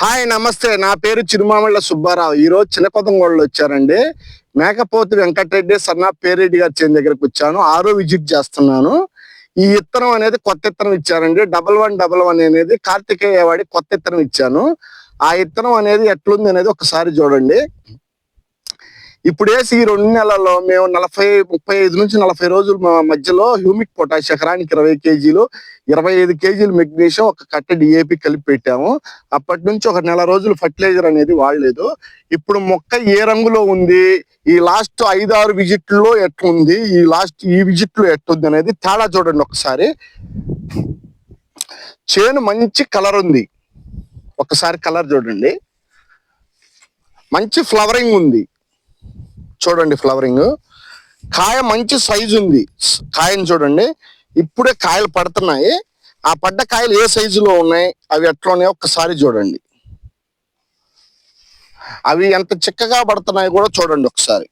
Hi నమస్తే, నా పేరు చిరుమామిళ్ళ సుబ్బారావు. ఈరోజు చిన్నకొతంగోళ్ళు వచ్చారండి. మేకపోతు వెంకటరెడ్డి సన్నా పేరెడ్డి గారి చేను దగ్గరకు వచ్చాను. 6వ విజిట్ చేస్తున్నాను. ఈ ఇత్తనం అనేది కొత్త ఇత్తనం ఇచ్చారండి. 1111 అనేది కార్తికేయ వాడి కొత్త ఇత్తనం ఇచ్చాను. ఆ ఇత్తనం అనేది ఎట్లుంది అనేది ఒకసారి చూడండి. ఇప్పుడు వేసి ఈ 2 నెలల్లో మేము 35 నుంచి 40 రోజుల మధ్యలో హ్యూమిక్ పొటాష్ ఎకరానికి 20 కేజీలు 25 కేజీలు మెగ్నీషియం ఒక కట్ట డిఏపి కలిపి పెట్టాము. అప్పటి నుంచి ఒక నెల రోజులు ఫర్టిలైజర్ అనేది వాడలేదు. ఇప్పుడు మొక్క ఏ రంగులో ఉంది, ఈ లాస్ట్ 5-6 విజిట్లో ఎట్లుంది, ఈ విజిట్లో ఎట్లుంది అనేది తేడా చూడండి ఒకసారి. చేను మంచి కలర్ ఉంది, ఒకసారి కలర్ చూడండి. మంచి ఫ్లవరింగ్ ఉంది చూడండి, ఫ్లవరింగ్. కాయ మంచి సైజు ఉంది, కాయని చూడండి. ఇప్పుడే కాయలు పడుతున్నాయి. ఆ పడ్డ కాయలు ఏ సైజులో ఉన్నాయి, అవి ఎట్లా ఉన్నాయో ఒక్కసారి చూడండి. అవి ఎంత చిక్కగా పడుతున్నాయి కూడా చూడండి ఒకసారి.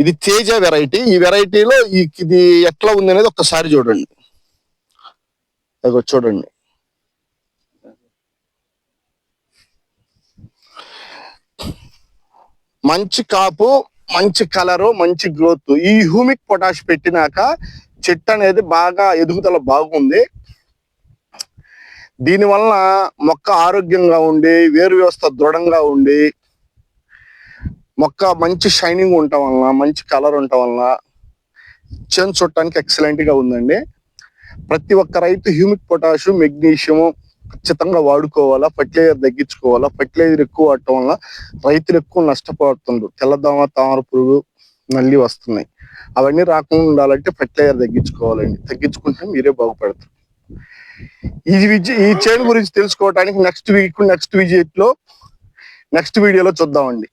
ఇది తేజ వెరైటీ. ఈ వెరైటీలో ఇది ఎట్లా ఉంది అనేది ఒక్కసారి చూడండి. అదిగో చూడండి. మంచి కాపు, మంచి కలరు, మంచి గ్రోత్. ఈ హ్యూమిక్ పొటాష్ పెట్టినాక చెట్టు అనేది బాగా ఎదుగుదల బాగుంది. దీనివల్ల మొక్క ఆరోగ్యంగా ఉండి, వేరు వ్యవస్థ దృఢంగా ఉండి, మొక్క మంచి షైనింగ్ ఉండటం వలన, మంచి కలర్ ఉండటం వలన చేను చూడటానికి ఎక్సలెంట్ గా ఉందండి. ప్రతి ఒక్క రైతు హ్యూమిక్ పొటాష్, మెగ్నీషియం ఖచ్చితంగా వాడుకోవాలా. ఫర్టిలైజర్ తగ్గించుకోవాలా. ఫర్టిలైజర్ ఎక్కువ వాడటం వల్ల రైతులు ఎక్కువ నష్టపోతుండ్రు. తెల్లదోమ, తామర పురుగు, నల్లి వస్తున్నాయి. అవన్నీ రాకుండా ఉండాలంటే ఫర్టిలైజర్ తగ్గించుకోవాలండి. తగ్గించుకుంటే మీరే బాగుపడతారు. ఈ చేను గురించి తెలుసుకోవడానికి నెక్స్ట్ వీడియోలో చూద్దామండి.